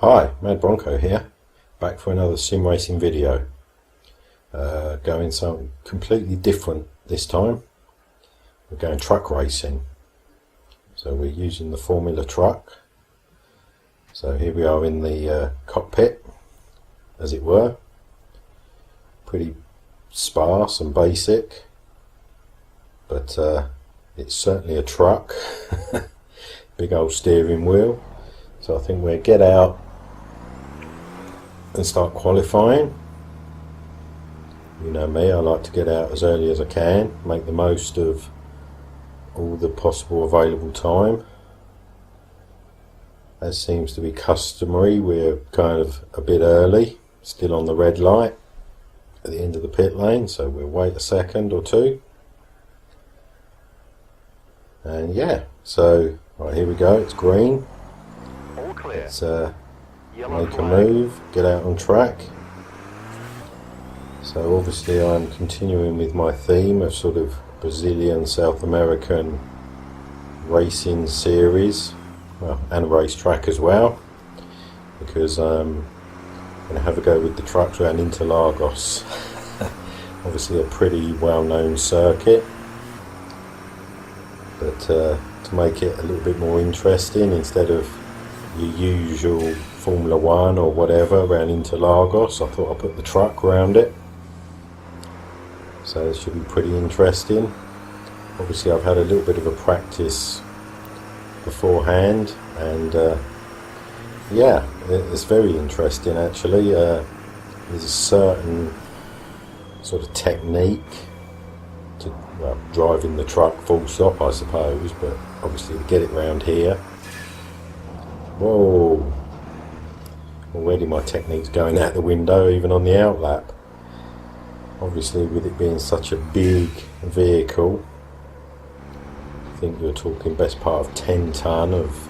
Hi, Madbronco here, back for another sim racing video. Going something completely different this time. We're going truck racing. So we're using the Formula truck. So here we are in the cockpit, as it were. Pretty sparse and basic, but it's certainly a truck. Big old steering wheel. So I think we'll get out and start qualifying. You know me, I like to get out as early as I can, make the most of all the possible available time. As seems to be customary, we're kind of a bit early, still on the red light at the end of the pit lane, so we'll wait a second or two. And yeah, so right, here we go, it's green. All clear. Let's make a move, get out on track. So obviously I'm continuing with my theme of sort of Brazilian, South American racing series, well, and a racetrack as well, because I'm going to have a go with the trucks around Interlagos. Obviously a pretty well-known circuit, but to make it a little bit more interesting, instead of your usual Formula 1 or whatever around Interlagos, I thought I'd put the truck around it. So it should be pretty interesting. Obviously I've had a little bit of a practice beforehand, and yeah, it's very interesting actually. There's a certain sort of technique to, well, driving the truck full stop I suppose, but obviously to get it round here. Whoa, already my technique's going out the window even on the outlap. Obviously with it being such a big vehicle, I think you're talking best part of 10 tonne of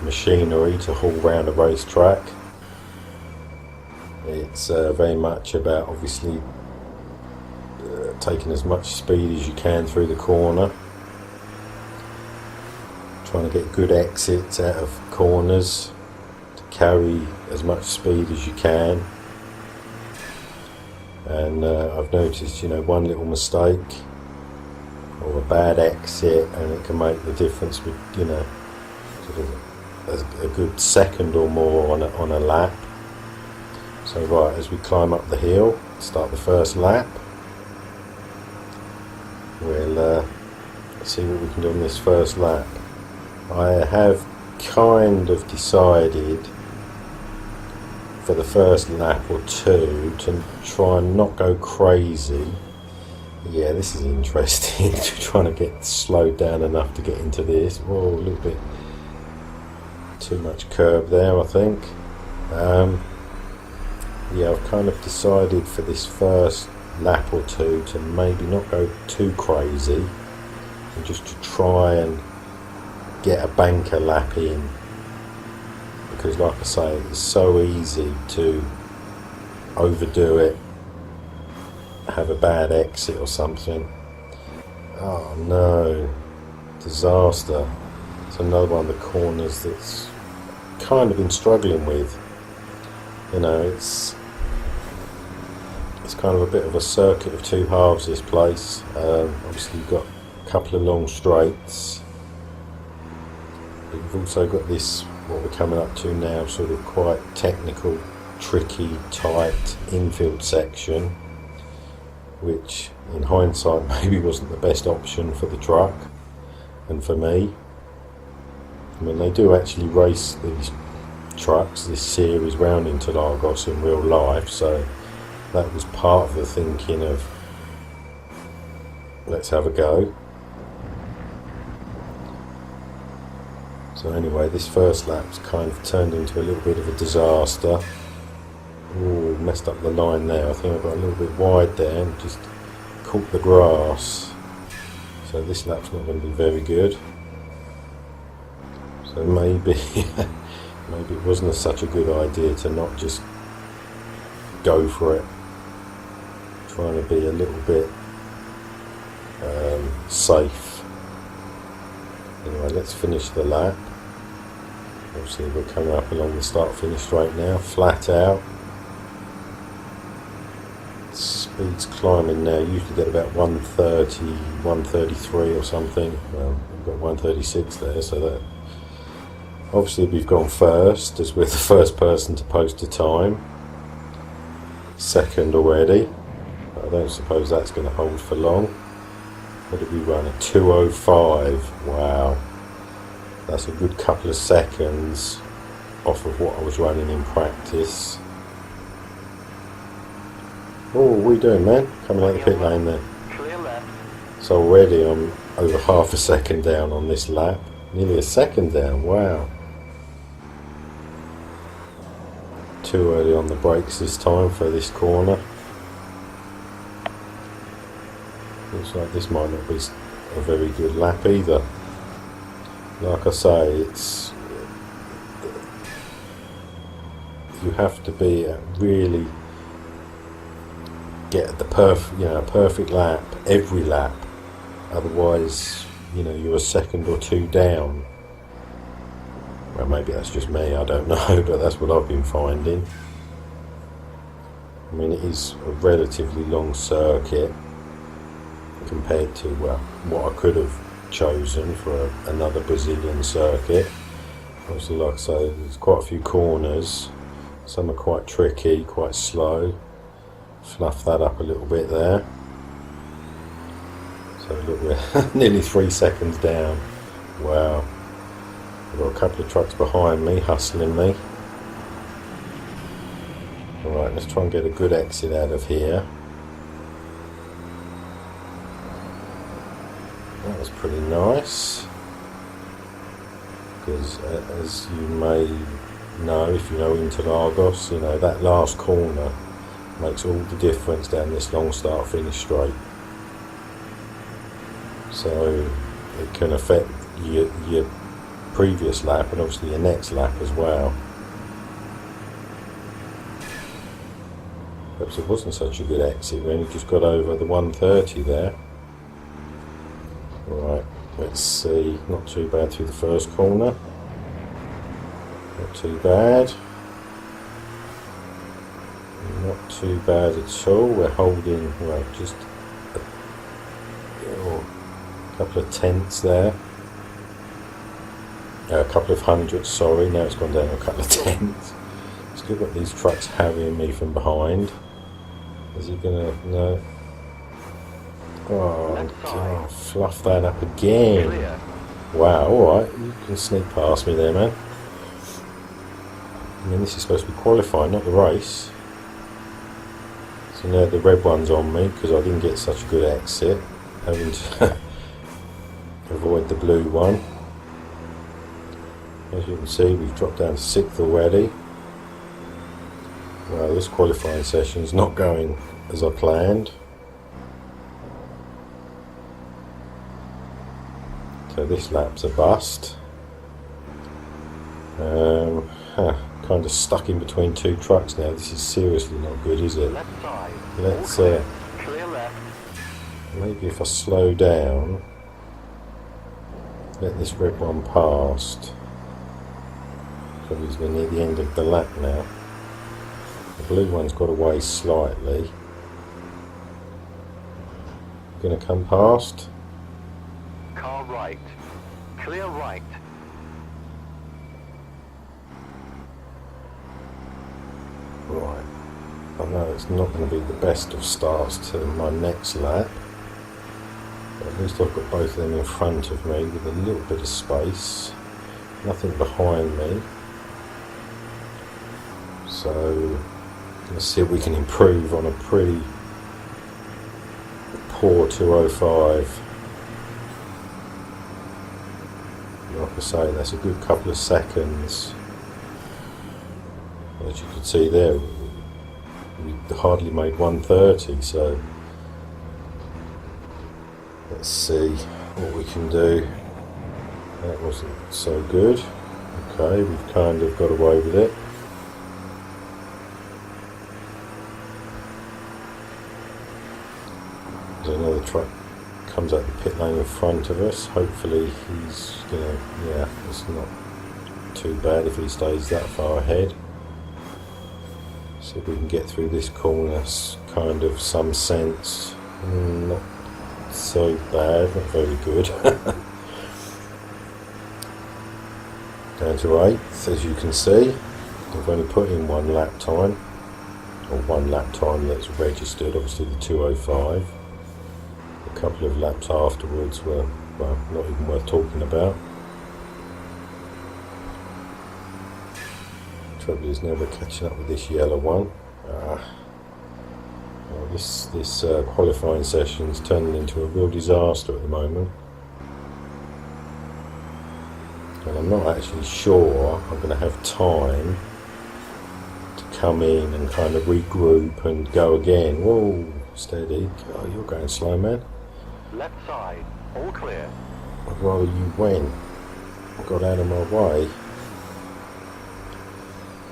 machinery to haul around a racetrack. It's very much about obviously taking as much speed as you can through the corner, trying to get good exits out of corners to carry as much speed as you can. And I've noticed, you know, one little mistake or a bad exit and it can make the difference with, you know, sort of a good second or more on a lap. So right, as we climb up the hill, start the first lap, we'll see what we can do on this first lap. I have kind of decided for the first lap or two to try and not go crazy. Yeah, this is interesting. Trying to get slowed down enough to get into this. Whoa, a little bit too much curb there, I think. Yeah, I've kind of decided for this first lap or two to maybe not go too crazy, and just to try and get a banker lap in, because like I say, it's so easy to overdo it, have a bad exit or something. Oh no, disaster. It's another one of the corners that's kind of been struggling with. You know, it's kind of a bit of a circuit of two halves, this place. Obviously you've got a couple of long straights, but you've also got this, what we're coming up to now, sort of quite technical, tricky, tight infield section, which in hindsight maybe wasn't the best option for the truck and for me. I mean, they do actually race these trucks, this series round Interlagos in real life, so that was part of the thinking of let's have a go. So anyway, this first lap's kind of turned into a little bit of a disaster. Ooh, messed up the line there. I think I got a little bit wide there and just caught the grass. So this lap's not going to be very good. So maybe maybe it wasn't such a good idea to not just go for it. Trying to be a little bit safe. Anyway, let's finish the lap. Obviously we're coming up along the start finish straight now, flat out. Speed's climbing now, usually get about 130, 133 or something. Well, we've got 136 there, so that obviously we've gone first as we're the first person to post a time. Second already, but I don't suppose that's going to hold for long. What did we run? A 2:05. Wow, that's a good couple of seconds off of what I was running in practice. Oh, what are we doing, man? Coming out the pit lane there. So already I'm over half a second down on this lap. Nearly a second down, wow. Too early on the brakes this time for this corner. Looks like this might not be a very good lap either. Like I say, it's you have to be really get the perfect lap every lap. Otherwise, you're a second or two down. Well, maybe that's just me, I don't know, but that's what I've been finding. I mean, it is a relatively long circuit compared to, well, what I could have chosen for another Brazilian circuit. Obviously, like I say, there's quite a few corners. Some are quite tricky, quite slow. Fluff that up a little bit there. So look, we're nearly 3 seconds down. Wow. I've got a couple of trucks behind me, hustling me. Alright, let's try and get a good exit out of here. That was pretty nice. Because as you may know, if you know Interlagos, that last corner makes all the difference down this long start finish straight. So it can affect your previous lap and obviously your next lap as well. Perhaps it wasn't such a good exit when you just got over the 130 there. Right, let's see, not too bad through the first corner. Not too bad. Not too bad at all. We're holding, well, just a couple of tenths there. A couple of hundreds, sorry. Now it's gone down a couple of tenths. Still got these trucks harrying me from behind. Is he gonna, no? Oh, God, fluff that up again. Wow, alright, you can sneak past me there, man. I mean, this is supposed to be qualifying, not the race. So now the red one's on me because I didn't get such a good exit, having to avoid the blue one. As you can see, we've dropped down to 6th already. Well, this qualifying session's not going as I planned. So this lap's a bust. Kind of stuck in between two trucks now. This is seriously not good, is it? Let's maybe if I slow down, let this red one past. Probably we're near the end of the lap now. The blue one's got away slightly. Going to come past. Car right. Clear right. Right. I know it's not going to be the best of starts to my next lap. But at least I've got both of them in front of me with a little bit of space. Nothing behind me. So let's see if we can improve on a pretty poor 2:05. Like I say, that's a good couple of seconds. As you can see there, we hardly made 130, so let's see what we can do. That wasn't so good. Okay, we've kind of got away with it. There's another truck comes out the pit lane in front of us. Hopefully he's gonna, yeah, it's not too bad if he stays that far ahead. See if we can get through this corner, kind of some sense. Not so bad, not very good. Down to 8th, as you can see. I've only put in 1 lap time, or 1 lap time that's registered, obviously the 2:05. A couple of laps afterwards were, well, not even worth talking about. Trouble is never catching up with this yellow one. Well, this qualifying session's turning into a real disaster at the moment, and I'm not actually sure I'm going to have time to come in and kind of regroup and go again. Whoa, steady. Oh, you're going slow, man. Left side, all clear. I'd rather you went. Got out of my way.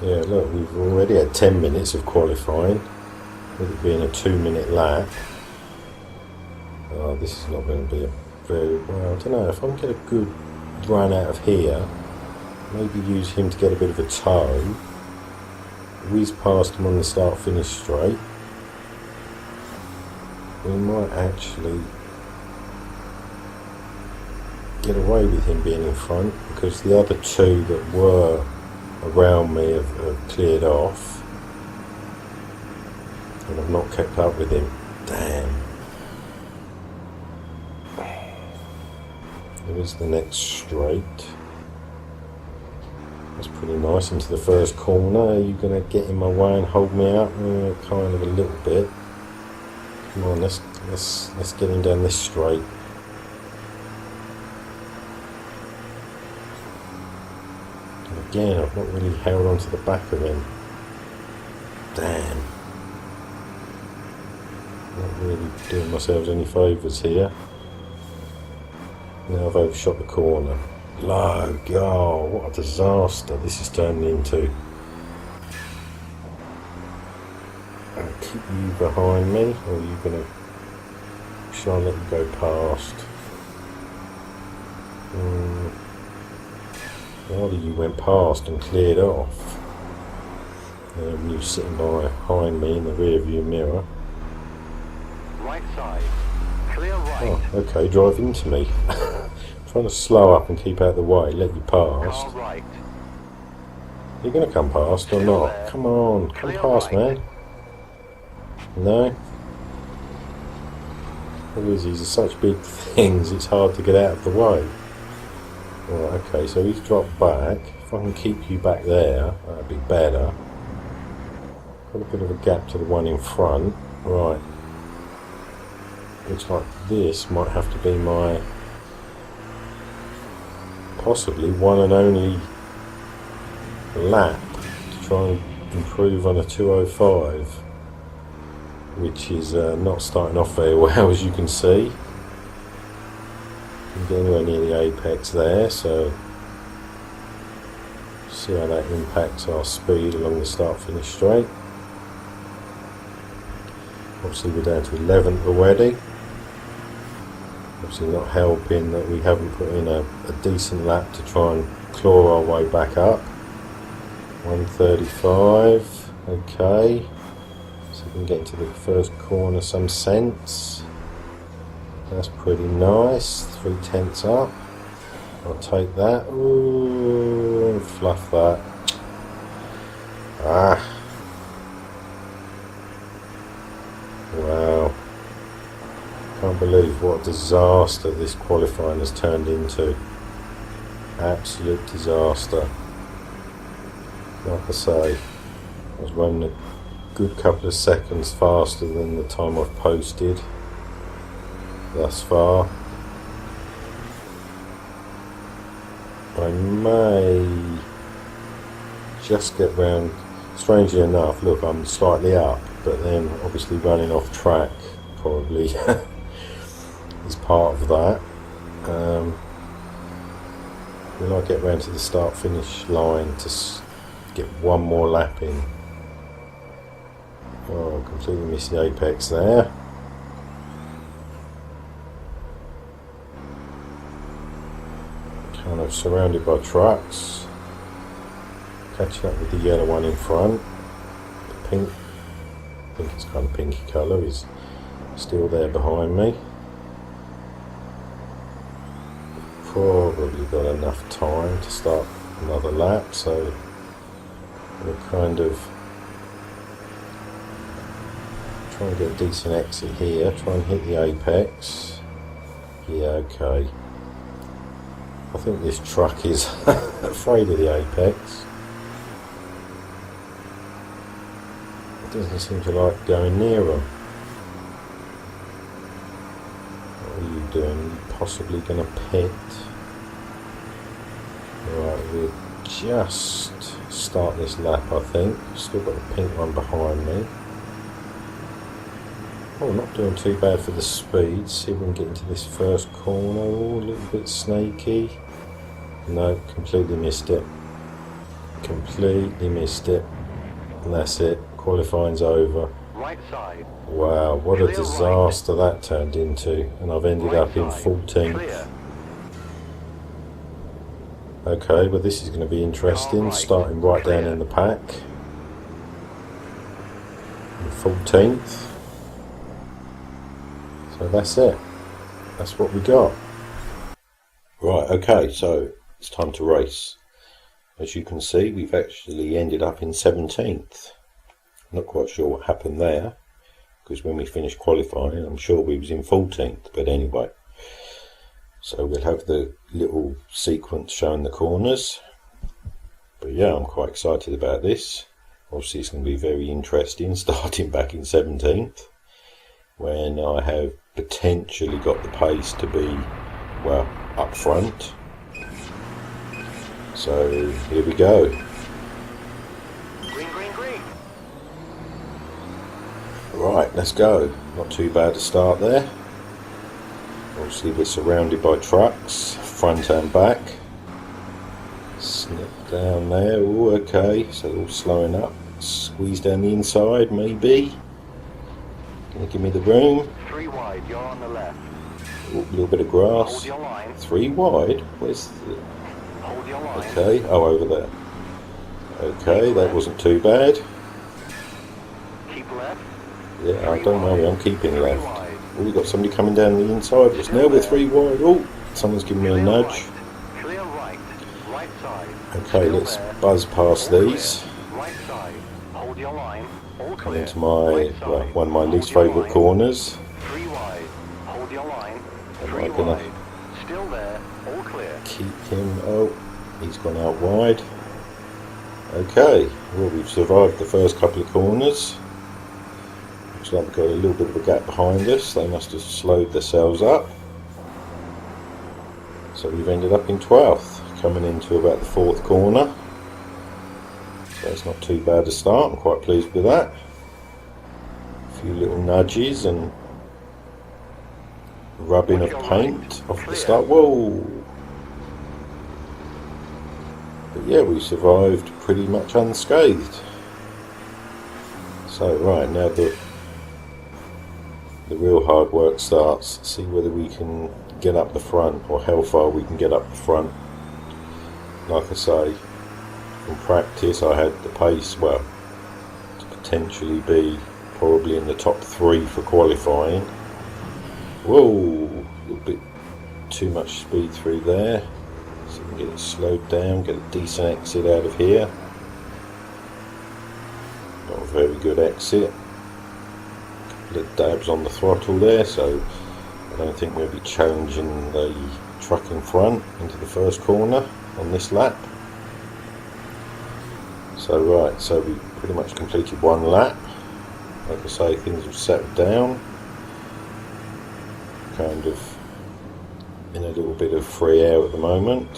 Yeah, look, we've already had 10 minutes of qualifying, with it being a 2-minute lap. Oh, this is not going to be a very, well, I don't know, if I can get a good run out of here, maybe use him to get a bit of a tow, whiz past him on the start-finish straight, we might actually get away with him being in front, because the other two that were around me have cleared off, and I've not kept up with him. Damn. There is the next straight. That's pretty nice into the first corner. Are you going to get in my way and hold me up? Kind of a little bit. Come on, let's get him down this straight. Again, I've not really held on to the back of him. Damn. Not really doing myself any favours here. Now I've overshot the corner. Low, oh, what a disaster this is turning into. I'll keep you behind me, or are you going to... Shall I let you go past? Rather you went past and cleared off. You sitting behind me in the rear view mirror. Right side, clear right. Oh, okay, drive into me. Trying to slow up and keep out of the way, let you pass. Car right. You're going to come past or not? There. Come on, come Clear past, right. man. No? These are such big things, it's hard to get out of the way. Right, okay, so he's dropped back. If I can keep you back there, that'd be better. Got a bit of a gap to the one in front. Right. Looks like this might have to be my possibly one and only lap to try and improve on a 2:05, which is not starting off very well, as you can see. Didn't get anywhere near the apex there, so see how that impacts our speed along the start-finish straight. Obviously we're down to 11th already. Obviously not helping that we haven't put in a decent lap to try and claw our way back up. 1:35, okay. So we can get into the first corner some sense. That's pretty nice. 0.3 up. I'll take that. Ooh, fluff that. Ah. Wow. Can't believe what a disaster this qualifying has turned into. Absolute disaster. Like I say, I was running a good couple of seconds faster than the time I've posted thus far. I may just get round. Strangely enough, look, I'm slightly up, but then obviously running off track probably is part of that. When I get round to the start finish line to get one more lap in. Oh, completely missed the apex there. Kind of surrounded by trucks. Catching up with the yellow one in front. The pink, I think it's kind of pinky colour, is still there behind me. Probably got enough time to start another lap, so we'll kind of try and get a decent exit here, try and hit the apex. Yeah, okay. I think this truck is afraid of the apex. It doesn't seem to like going near them. What are you doing? Are you possibly going to pit? Right, we'll just start this lap, I think. Still got the pink one behind me. Oh, not doing too bad for the speed. See if we can get into this first corner. Oh, a little bit snaky. No, completely missed it. Completely missed it. And that's it. Qualifying's over. Right side. Wow, what a Clear disaster that turned into. And I've ended Right up in side. 14th. Clear. Okay, well this is going to be interesting. Car right. Starting right down Clear. in the pack. In 14th. So that's it. That's what we got. Right, okay, so it's time to race. As you can see, we've actually ended up in 17th. Not quite sure what happened there, because when we finished qualifying, I'm sure we was in 14th, but anyway. So we'll have the little sequence showing the corners. But yeah, I'm quite excited about this. Obviously it's going to be very interesting starting back in 17th, when I have potentially got the pace to be, well, up front. So here we go. Green, green, green. Right, let's go. Not too bad to start there. Obviously we're surrounded by trucks, front and back. Snip down there. Ooh, okay, so all slowing up. Squeeze down the inside, maybe. Can you give me the room? 3 wide, you're on the left. Ooh, a little bit of grass. Hold your line. 3 wide. Where's the... Hold your line. Okay, oh, over there. Okay, that wasn't too bad. Keep left. Yeah, I don't know, I'm keeping 3 left. wide. Oh, we've got somebody coming down the inside. It's now we're 3 wide. Oh, someone's giving me a Clear nudge. right. Clear right. Right side. Okay, Still let's there. buzz past All these. clear. Right side. Hold your line. All Come clear. into my, Right side. well, one of my Hold least your favourite line. corners. 3 wide. Hold your line. Am 3 I gonna wide. Still there. All clear. keep him? Oh, he's gone out wide. Okay, well we've survived the first couple of corners. Looks like we've got a little bit of a gap behind us. They must have slowed themselves up. So we've ended up in 12th, coming into about the 4th corner. So it's not too bad a start. I'm quite pleased with that. A few little nudges and rubbing of paint off the start. Whoa! But yeah, we survived pretty much unscathed. So right, now the real hard work starts. See whether we can get up the front, or how far we can get up the front. Like I say, from practice I had the pace, well, to potentially be probably in the top 3 for qualifying. Whoa, a little bit too much speed through there. So we can get it slowed down, get a decent exit out of here. Not a very good exit. A couple of dabs on the throttle there, so I don't think we'll be challenging the truck in front into the first corner on this lap. So right, so we pretty much completed 1 lap. Like I say, things have settled down. Kind of in a little bit of free air at the moment.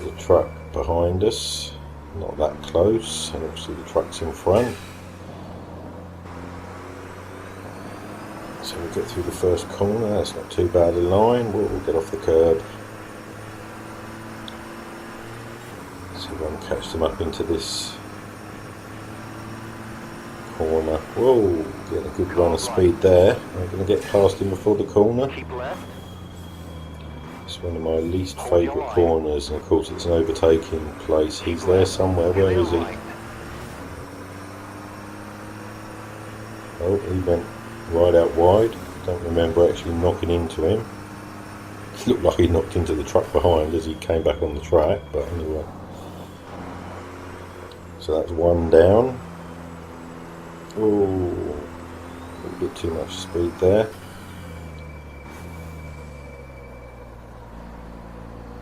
The truck behind us, not that close, and obviously the truck's in front. So we'll get through the first corner. That's not too bad a line. We'll get off the curb. So we'll catch them up into this corner. Whoa, getting a good run of speed there. I'm going to get past him before the corner. Keep left. Just one of my least favourite corners, and of course it's an overtaking place. He's there somewhere. Where is he? Oh, he went right out wide. Don't remember actually knocking into him. It looked like he knocked into the truck behind as he came back on the track, but anyway. So that's one down. Oh, a bit too much speed there.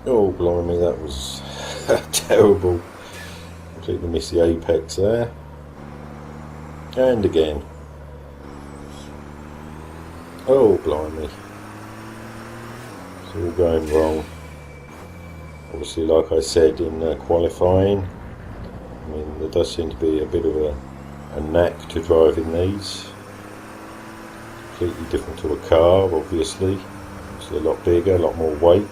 Oh, blimey, that was terrible. Completely missed the apex there. And again. Oh, blimey. It's all going wrong. Obviously, like I said in qualifying, I mean, there does seem to be a bit of a knack to driving these. Completely different to a car, obviously. It's a lot bigger, a lot more weight.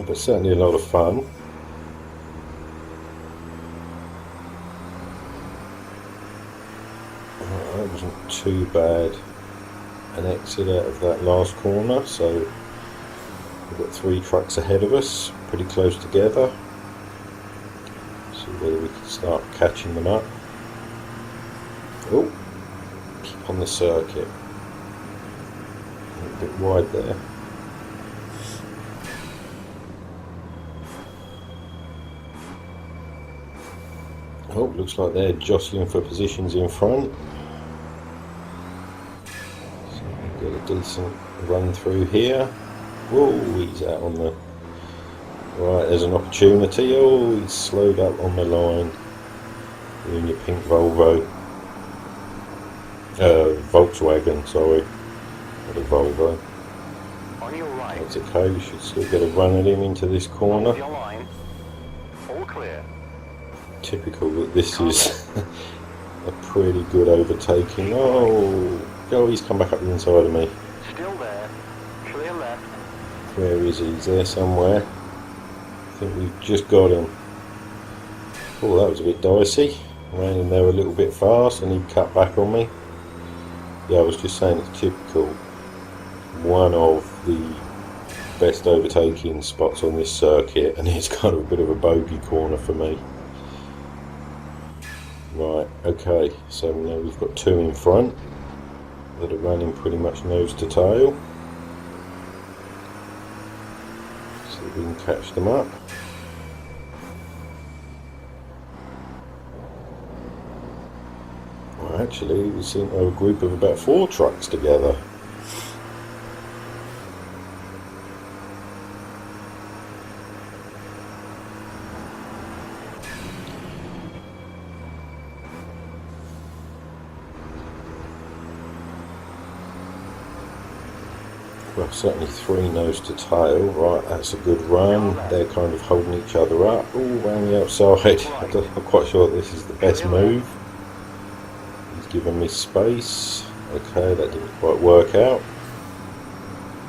But certainly a lot of fun. That wasn't too bad an exit out of that last corner, so we've got 3 trucks ahead of us, pretty close together. See whether we can start catching them up. Oh, keep on the circuit. A bit wide there. Oh, looks like they're jostling for positions in front. So we've got a decent run through here. Whoa, he's out on the... Right, there's an opportunity. Oh, he's slowed up on the line. You're in your pink Volvo. Volkswagen, sorry. Not a Volvo. On your right. That's okay, we should still get a run at him into this corner. Hold your line. All clear. Typical that this is a pretty good overtaking. Oh, he's come back up the inside of me. Still there. Clear left. Where is he? He's there somewhere. I think we've just got him. Oh, that was a bit dicey. Ran in there a little bit fast and he cut back on me. Yeah, I was just saying it's typical. One of the best overtaking spots on this circuit, and it's kind of a bit of a bogey corner for me. Right, okay, so now we've got 2 in front that are running pretty much nose to tail. See if we can catch them up. Well, actually, we seem to have a group of about 4 trucks together. Well, certainly 3 nose to tail. Right, that's a good run. They're kind of holding each other up. Oh, round the outside. I'm not quite sure this is the best move. He's given me space. Okay, that didn't quite work out.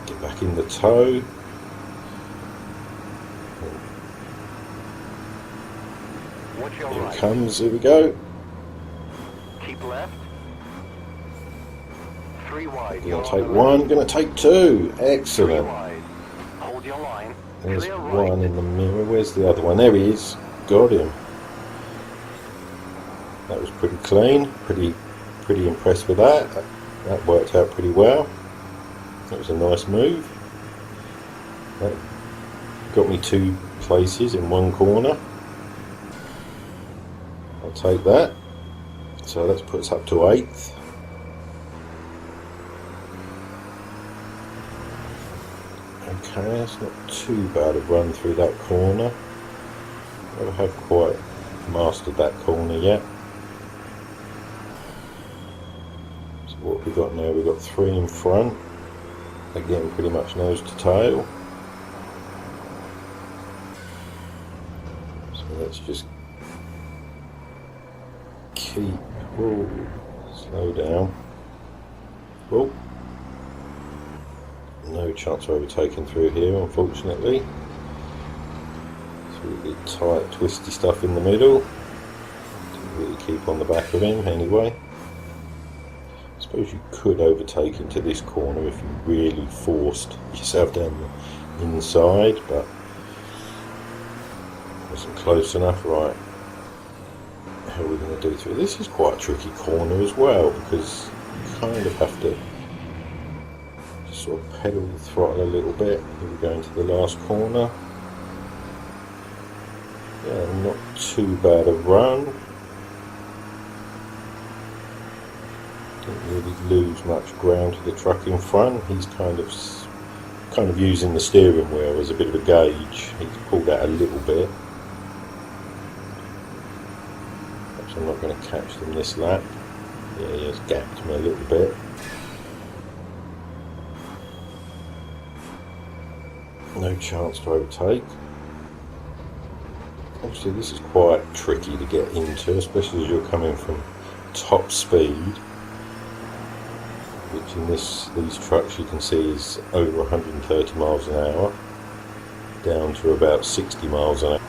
Get back in the toe. Watch your Here right. it comes. Here we go. Keep left. 3 wide. Gonna take 1. Gonna take 2. 3 Excellent. wide. Hold your line. There's Clear 1 right. in the mirror. Where's the other one? There he is. Got him. That was pretty clean. Pretty impressed with that. That worked out pretty well. That was a nice move. That got me 2 places in 1 corner. I'll take that. So that puts us up to 8th. Okay, that's not too bad a run through that corner. Never have quite mastered that corner yet. So what have we got now? We've got 3 in front. Again, pretty much nose to tail. So let's just keep... Whoa, slow down. Whoa. No chance of overtaking through here, unfortunately. So really tight, twisty stuff in the middle. Didn't really keep on the back of him anyway. suppose you could overtake into this corner if you really forced yourself down the inside, but wasn't close enough. Right, how are we going to do through this? Is quite a tricky corner as well, because you kind of have to just sort of pedal the throttle a little bit. Here we go into the last corner. Yeah, not too bad a run. Didn't really lose much ground to the truck in front. He's kind of using the steering wheel as a bit of a gauge. He's pulled out a little bit. Perhaps I'm not going to catch them this lap. Yeah, he has gapped me a little bit. No chance to overtake. Obviously this is quite tricky to get into, especially as you're coming from top speed, which in these trucks you can see is over 130 miles an hour, down to about 60 miles an hour.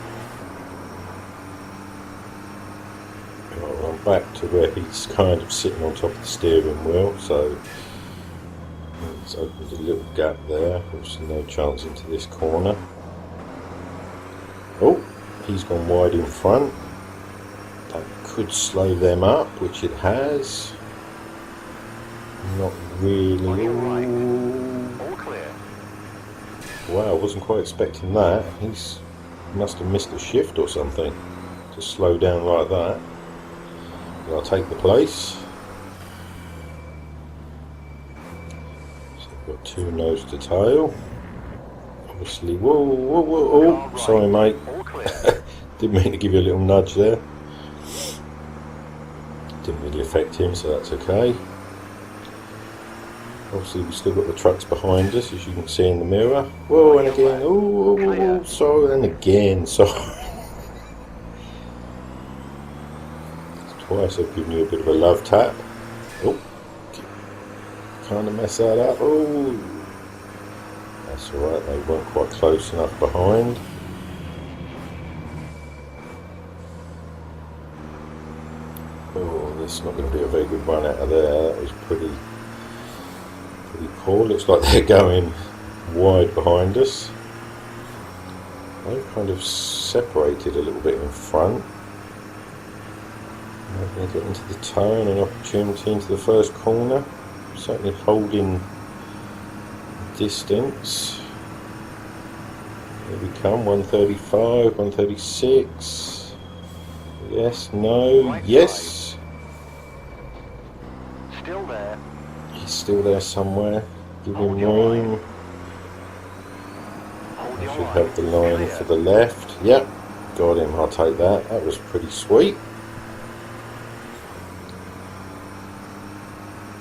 Right, I'm back to where he's kind of sitting on top of the steering wheel, so it's opened a little gap there. Obviously no chance into this corner. Oh, he's gone wide in front. That could slow them up, which it has. Not really. All clear. Wow, I wasn't quite expecting that. He must have missed a shift or something to slow down like that. And I'll take the place. So we've got two nose to tail. Obviously, whoa, oh, sorry mate. Didn't mean to give you a little nudge there. Didn't really affect him, so that's okay. Obviously we've still got the trucks behind us, as you can see in the mirror. Whoa, and again, oh, sorry, and again, sorry. Twice I've given you a bit of a love tap. Oh, kind of mess that up. Oh, that's alright, they weren't quite close enough behind. Oh, this is not going to be a very good run out of there. That was pretty poor. Looks like they're going wide behind us. They've kind of separated a little bit in front. They're going to get into the turn and opportunity into the first corner. Certainly holding distance. Here we come, 135, 136. Yes, no, yes. Still there. He's still there somewhere. Give him room. I should have the line for the left. Yep, got him, I'll take that. That was pretty sweet.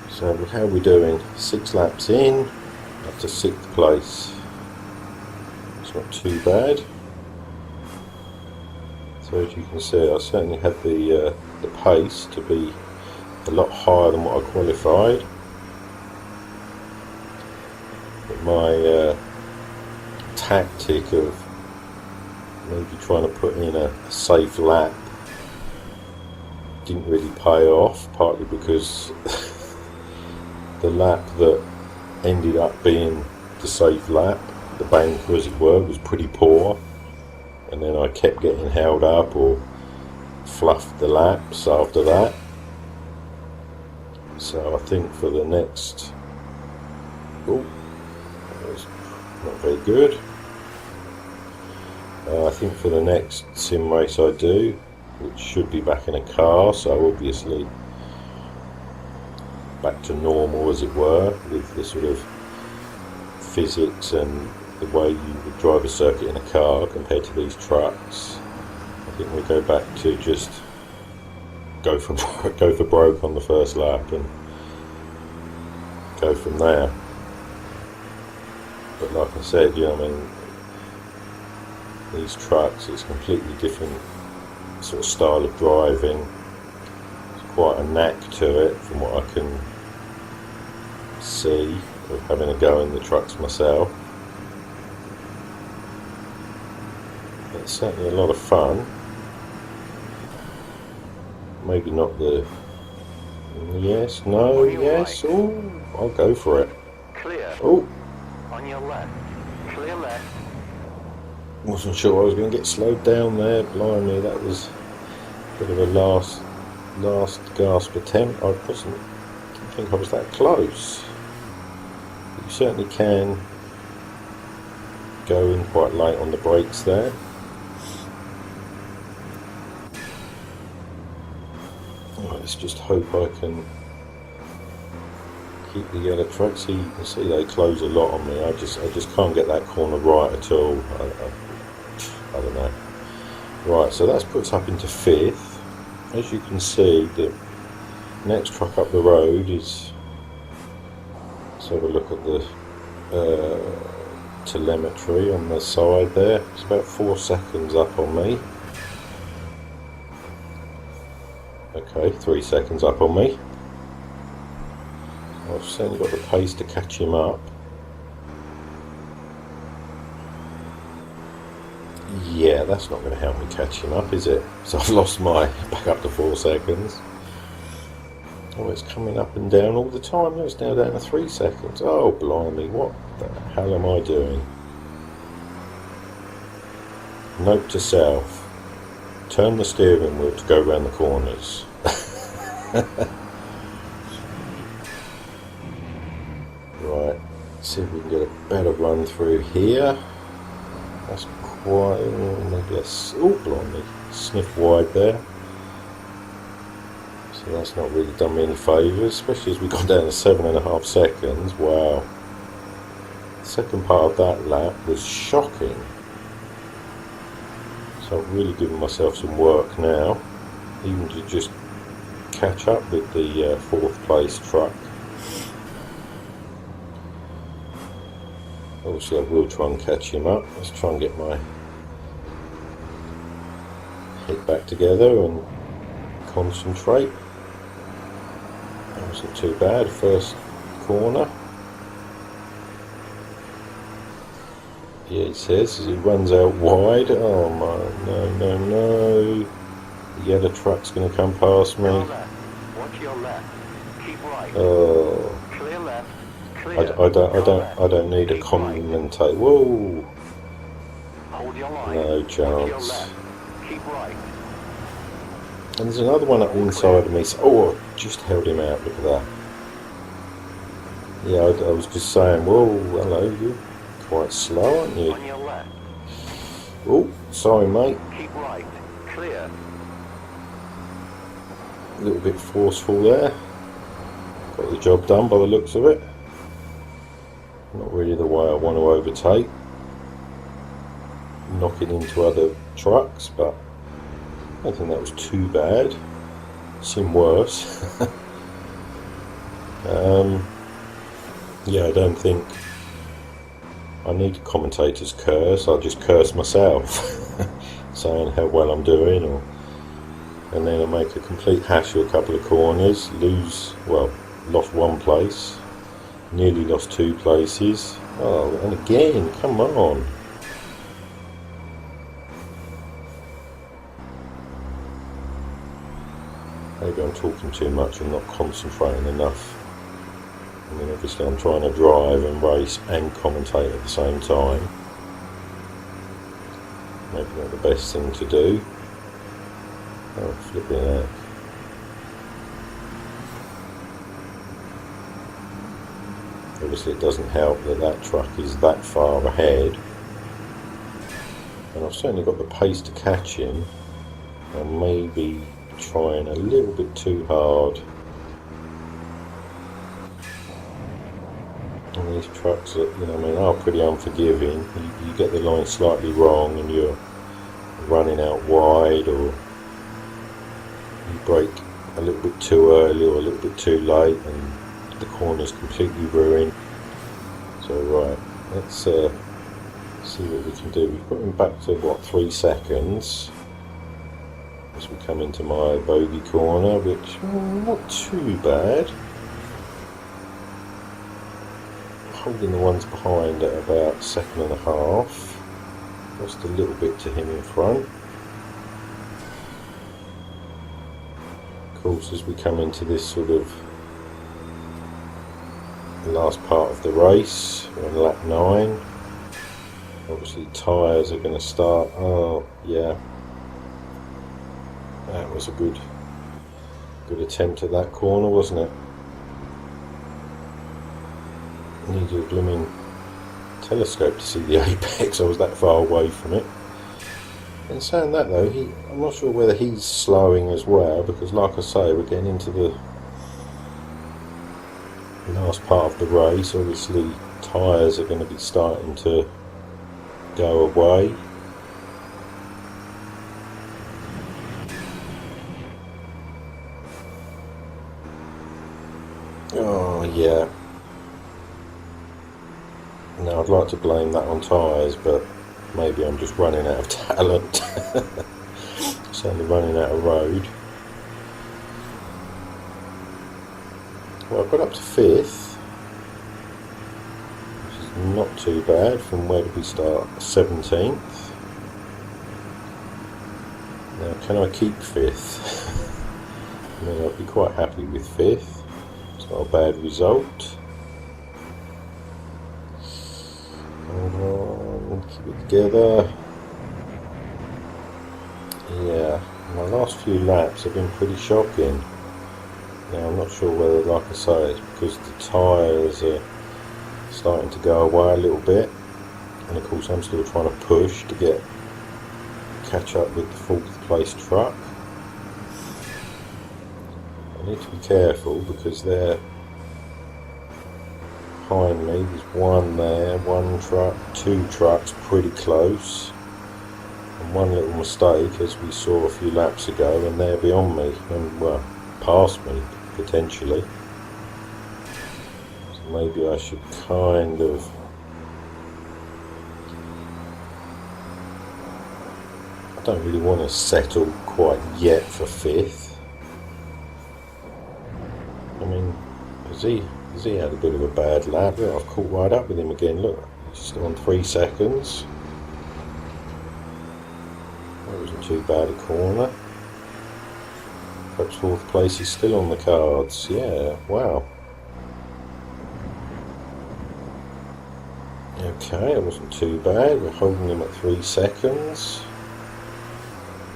So how are we doing? 6 laps in, up to 6th place. It's not too bad. So as you can see, I certainly had the pace to be a lot higher than what I qualified. But my tactic of maybe trying to put in a safe lap didn't really pay off, partly because the lap that ended up being the safe lap, the banker as it were, was pretty poor, and then I kept getting held up or fluffed the laps after that. So I think for the next, oh, that was not very good. I think for the next sim race I do, which should be back in a car, so obviously back to normal as it were, with the sort of physics and the way you would drive a circuit in a car compared to these trucks. I think we go back to just go for broke on the first lap and go from there. But like I said, you know, I mean, these trucks, it's a completely different sort of style of driving. There's quite a knack to it from what I can see of having a go in the trucks myself. It's certainly a lot of fun. Maybe not the Yes, no, On your yes. right. Oh, I'll go for it. Clear. Oh, On your left. Clear left. wasn't sure I was going to get slowed down there. Blimey, that was a bit of a last gasp attempt. I didn't think I was that close. But you certainly can go in quite late on the brakes there. Right, let's just hope I can keep the yellow truck. See, you can see they close a lot on me. I just can't get that corner right at all. I don't know. Right, so that's puts up into 5th. As you can see, the next truck up the road is. Let's have a look at the telemetry on the side there. It's about 4 seconds up on me. Okay, 3 seconds up on me. I've certainly got the pace to catch him up. Yeah, that's not going to help me catch him up, is it? So I've lost my back up to 4 seconds. Oh, it's coming up and down all the time. No, it's now down to 3 seconds. Oh, blimey, what the hell am I doing? Note to self. Turn the steering wheel to go around the corners. Right, let's see if we can get a better run through here. That's quite, maybe oh blimey, sniff wide there. So that's not really done me any favours, especially as we got down to 7.5 seconds. Wow. The second part of that lap was shocking. So I'm really giving myself some work now, even to just catch up with the 4th place truck. Obviously I will try and catch him up. Let's try and get my head back together and concentrate. That wasn't too bad, first corner. Yeah, he says as he runs out wide. Oh my, no. The yellow truck's going to come past me. Watch your left. Keep right. Oh. Clear left. I don't need a commentator. Whoa! Hold your line. No Watch your chance. left. Keep right. And there's another one up the inside of me. Oh, I just held him out. Look at that. Yeah, I was just saying. Whoa, hello, you're quite slow, aren't you? On your left. Oh, sorry, mate. Keep right. Clear. A little bit forceful there. Got the job done by the looks of it. Not really the way I want to overtake. Knocking into other trucks, but I don't think that was too bad. Seemed worse. Yeah, I don't think I need a commentator's curse. I'll just curse myself, saying how well I'm doing, and then I make a complete hash of a couple of corners, lost 1 place. Nearly lost 2 places. Oh, and again, come on. Maybe I'm talking too much and not concentrating enough. I mean, obviously I'm trying to drive and race and commentate at the same time. Maybe not the best thing to do. Oh, flipping out. Obviously it doesn't help that truck is that far ahead, and I've certainly got the pace to catch him. I'm maybe trying a little bit too hard. And these trucks that, are pretty unforgiving. You get the line slightly wrong and you're running out wide, or you brake a little bit too early or a little bit too late, and the corner's completely ruined. So right, let's see what we can do. We've got him back to 3 seconds as we come into my bogey corner, which not too bad. Holding the ones behind at about 1.5. Lost a little bit to him in front. course, as we come into this sort of last part of the race, we're on lap 9. Obviously tyres are going to start. Oh yeah, that was a good attempt at that corner, wasn't it? Needed a blooming telescope to see the apex. I was that far away from it. And saying that though, I'm not sure whether he's slowing as well, because like I say, we're getting into the last part of the race. Obviously tyres are going to be starting to go away. Oh yeah. Now I'd like to blame that on tyres, but maybe I'm just running out of talent. Certainly running out of road. Well, I've got up to 5th, which is not too bad. From where did we start? 17th. Now, can I keep 5th? I mean, I'd be quite happy with 5th. It's not a bad result. Hold on, keep it together. Yeah, my last few laps have been pretty shocking. Now I'm not sure whether, like I say, it's because the tyres are starting to go away a little bit, and of course I'm still trying to push to catch up with the 4th place truck. I need to be careful because they're behind me. There's one there, one truck, 2 trucks pretty close, and one little mistake, as we saw a few laps ago, and they're beyond me, and well, past me potentially. So maybe I should kind of I don't really want to settle quite yet for 5th. I mean, has he had a bit of a bad lap? Yeah, I've caught right up with him again. Look, he's still on 3 seconds. That wasn't too bad a corner. Perhaps 4th place is still on the cards. Yeah, wow. Okay, it wasn't too bad. We're holding him at 3 seconds.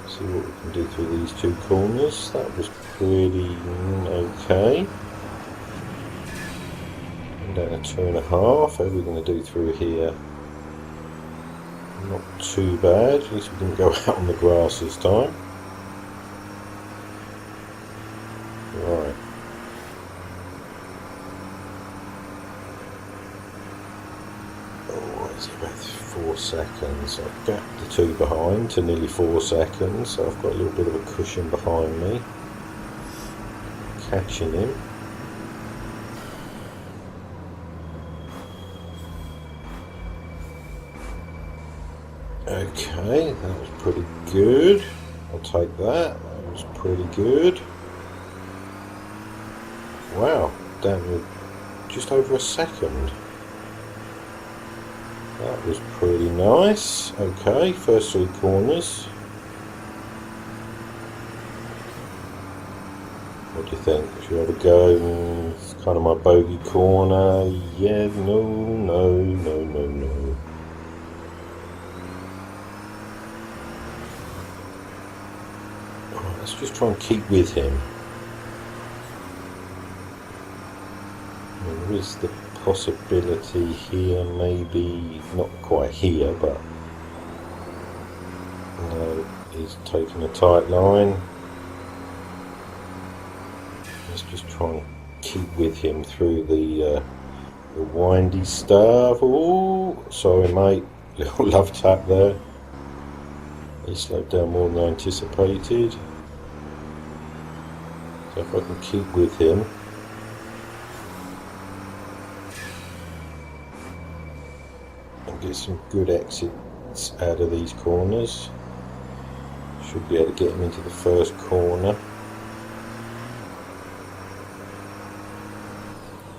See what we can do through these 2 corners. That was pretty okay. And down to 2.5. How are we going to do through here? Not too bad. At least we didn't go out on the grass this time. Right. Oh, is it about 4 seconds? I've gapped the 2 behind to nearly 4 seconds, so I've got a little bit of a cushion behind me. Catching him. Okay, that was pretty good. I'll take that. That was pretty good. Wow, down to just over a second. That was pretty nice. Okay, first 3 corners. What do you think? Should we have a go? It's kind of my bogey corner. Yeah, no. Oh, let's just try and keep with him. There is the possibility here, maybe not quite here, but no, he's taking a tight line. Let's just try and keep with him through the windy stuff. Oh, sorry mate, little love tap there. He slowed down more than I anticipated. So if I can keep with him. Get some good exits out of these corners. Should be able to get him into the first corner.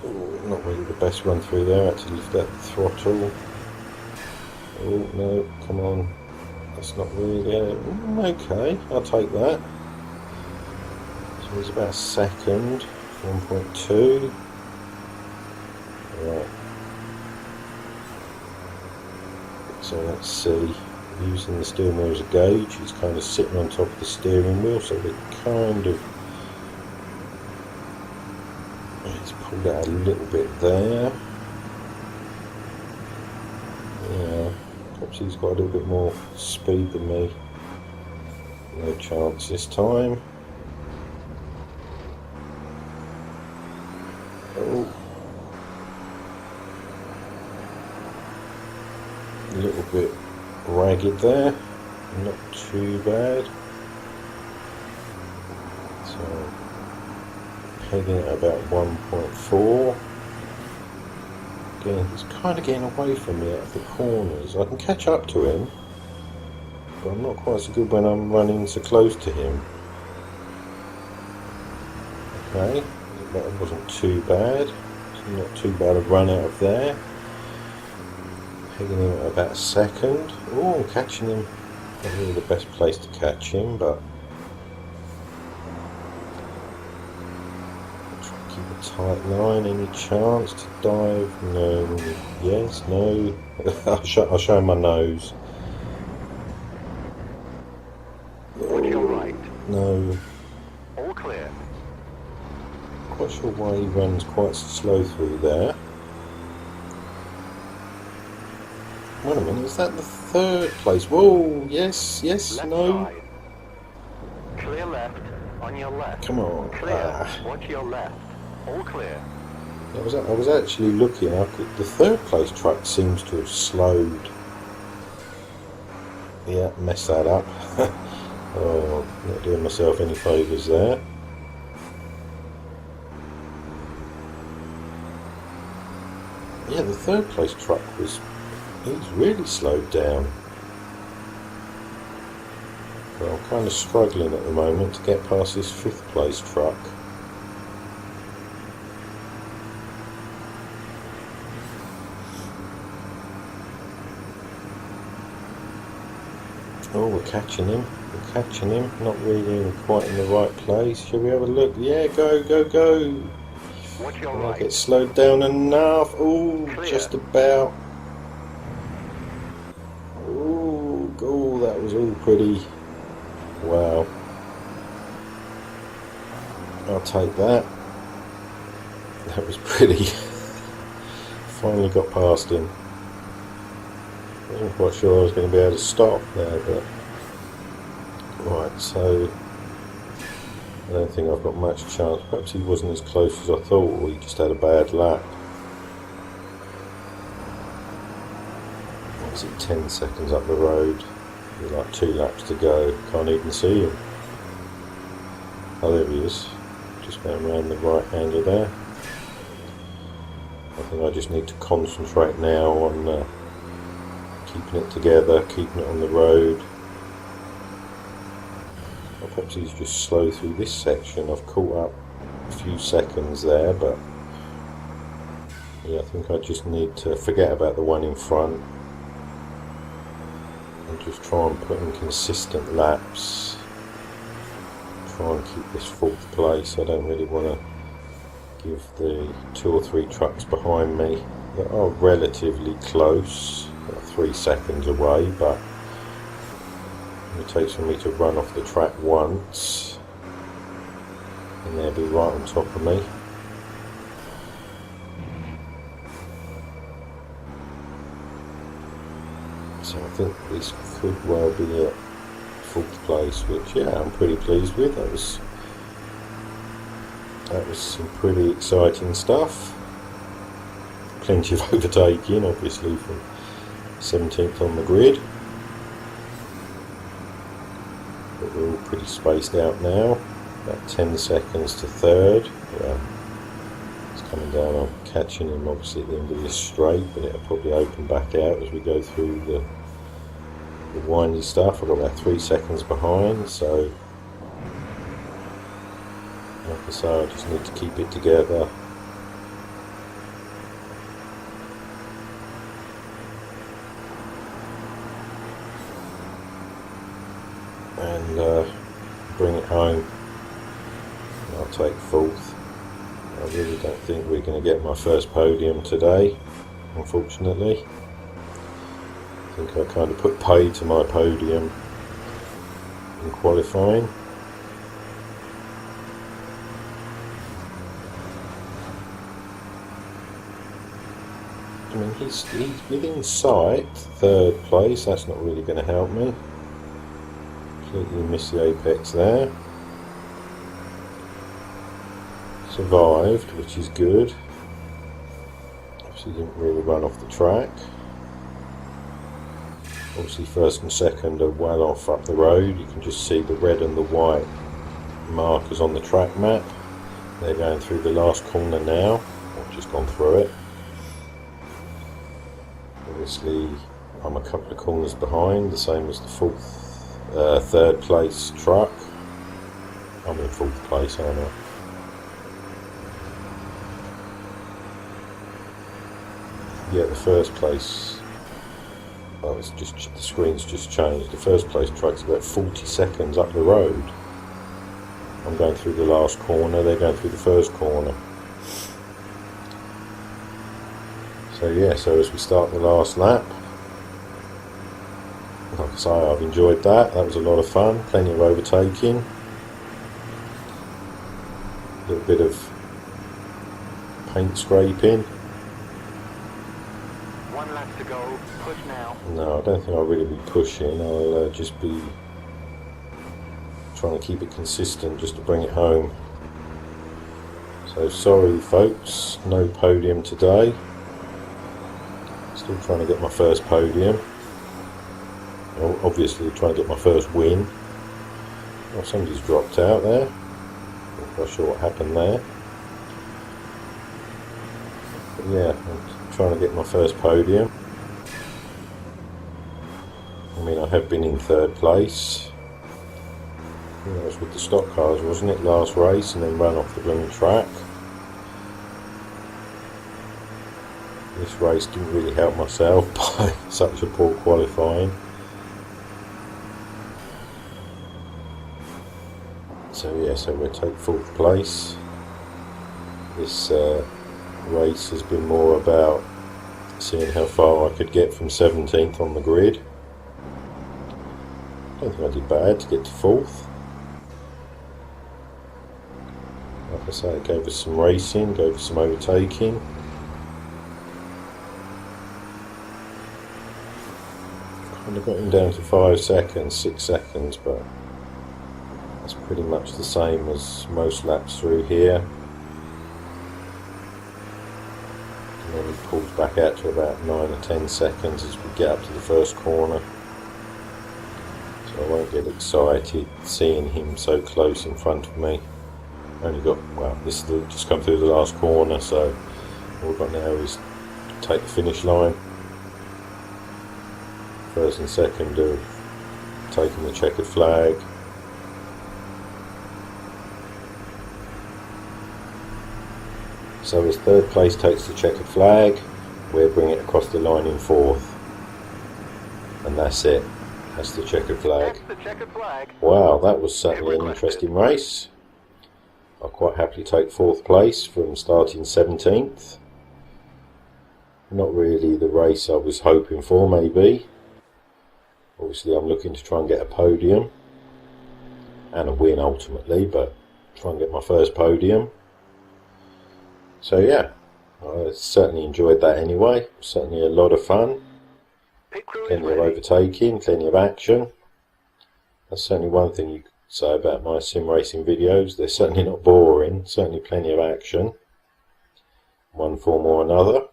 Ooh, not really the best run through there. I had to lift that throttle. Oh no, come on. That's not really okay, I'll take that. So he's about a second, 1.2. Right. So let's see, using the steering wheel as a gauge, he's kind of sitting on top of the steering wheel, so we're kind of, he's pulled out a little bit there. Yeah, perhaps he's got a little bit more speed than me. No chance this time. Oh. A little bit ragged there, not too bad. So pegging at about 1.4. Again, he's kind of getting away from me out of the corners. I can catch up to him, but I'm not quite so good when I'm running so close to him. Okay, that wasn't too bad. It's not too bad a run out of there. Pegging him at about a second. Oh, I'm catching him. Not really the best place to catch him, but I'll try to keep a tight line. Any chance to dive? No. Yes, no. I'll show him my nose. Watch your right. No. All clear. Quite sure why he runs quite slow through there. Wait a minute, is that the third place? Whoa, yes, yes, Left no. side. Clear left. On your left. Come on. Clear. Watch your left. All clear. I was actually looking. The third place truck seems to have slowed. Yeah, messed that up. Oh, not doing myself any favours there. Yeah, the third place truck he's really slowed down. But I'm kind of struggling at the moment to get past this fifth place truck. Oh, we're catching him. We're catching him. Not really quite in the right place. Shall we have a look? Yeah, go, go, go. Watch your Can I right. get slowed down enough? Oh, just about. Oh, that was all pretty. Wow. I'll take that. That was pretty. Finally got past him. I wasn't quite sure I was going to be able to stop there, but right, so I don't think I've got much chance. Perhaps he wasn't as close as I thought, or he just had a bad lap. What was it, 10 seconds up the road? There's like 2 laps to go. Can't even see him. Oh, there he is. Just going around the right hander there. I think I just need to concentrate now on keeping it together, keeping it on the road. Or perhaps he's just slow through this section. I've caught up a few seconds there, but yeah, I think I just need to forget about the one in front and just try and put in consistent laps. Try and keep this 4th place. I don't really want to give the 2 or 3 trucks behind me that are relatively close, 3 seconds away, but it takes for me to run off the track once and they'll be right on top of me. So I think this could well be a 4th place, which yeah, I'm pretty pleased with. That was some pretty exciting stuff. Plenty of overtaking, obviously, from 17th on the grid. But we're all pretty spaced out now. About 10 seconds to 3rd. Yeah, it's coming down. I'm catching him obviously at the end of this straight, but it'll probably open back out as we go through the windy stuff. I've got about 3 seconds behind, so like I say, I just need to keep it together. And bring it home. 4th. I really don't think we're going to get my first podium today, unfortunately. I think I kind of put pay to my podium in qualifying. I mean, he's within sight, 3rd place. That's not really going to help me. Completely missed the apex there. Survived, which is good. Obviously didn't really run off the track. Obviously 1st and 2nd are well off up the road. You can just see the red and the white markers on the track map. They're going through the last corner now. I've just gone through it. Obviously I'm a couple of corners behind, the same as the 3rd place truck. I'm in 4th place, aren't I? Yeah, the 1st place, oh, it's just, the screen's just changed. The 1st place truck's about 40 seconds up the road. I'm going through the last corner, they're going through the 1st corner. So yeah, so as we start the last lap, like I say, I've enjoyed that. That was a lot of fun, plenty of overtaking. A little bit of paint scraping. 1 lap to go, push now. No, I don't think I'll really be pushing. I'll just be trying to keep it consistent just to bring it home. So sorry folks, no podium today. Still trying to get my first podium. Obviously trying to get my first win. Oh, somebody's dropped out there. Not quite sure what happened there. But yeah, I'm trying to get my first podium. I mean, I have been in 3rd place. That was with the stock cars, wasn't it? Last race, and then ran off the blooming track. This race didn't really help myself by such a poor qualifying. So yeah, so we'll take 4th place. This race has been more about seeing how far I could get from 17th on the grid. I don't think I did bad to get to 4th. Like I say, it gave us some racing, gave us some overtaking. Kind of got him down to 5 seconds, 6 seconds, but that's pretty much the same as most laps through here. And then he pulls back out to about 9 or 10 seconds as we get up to the 1st corner. So I won't get excited seeing him so close in front of me. Only got, well, this is just come through the last corner, so all we've got now is to take the finish line. 1st and 2nd have taken the checkered flag. So as 3rd place takes the checkered flag, we'll bring it across the line in 4th. And that's it. That's the checkered flag. That's the checkered flag. Wow, that was certainly an interesting race. I'll quite happily take 4th place from starting 17th. Not really the race I was hoping for, maybe. Obviously I'm looking to try and get a podium and a win ultimately, but try and get my first podium. So yeah, I certainly enjoyed that anyway. Certainly a lot of fun. Plenty of overtaking, plenty of action. That's certainly one thing you could say about my sim racing videos. They're certainly not boring, certainly plenty of action, one form or another.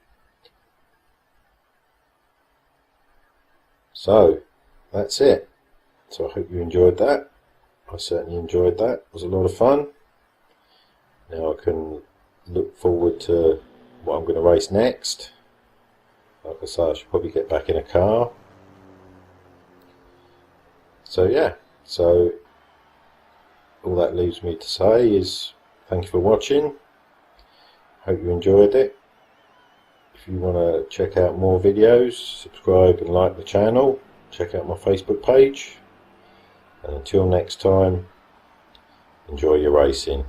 So that's it. So I hope you enjoyed that. I certainly enjoyed that. It was a lot of fun. Now I can look forward to what I'm going to race next. Like I say, I should probably get back in a car. So yeah, so all that leaves me to say is thank you for watching. Hope you enjoyed it. If you want to check out more videos, subscribe and like the channel. Check out my Facebook page. And until next time, enjoy your racing.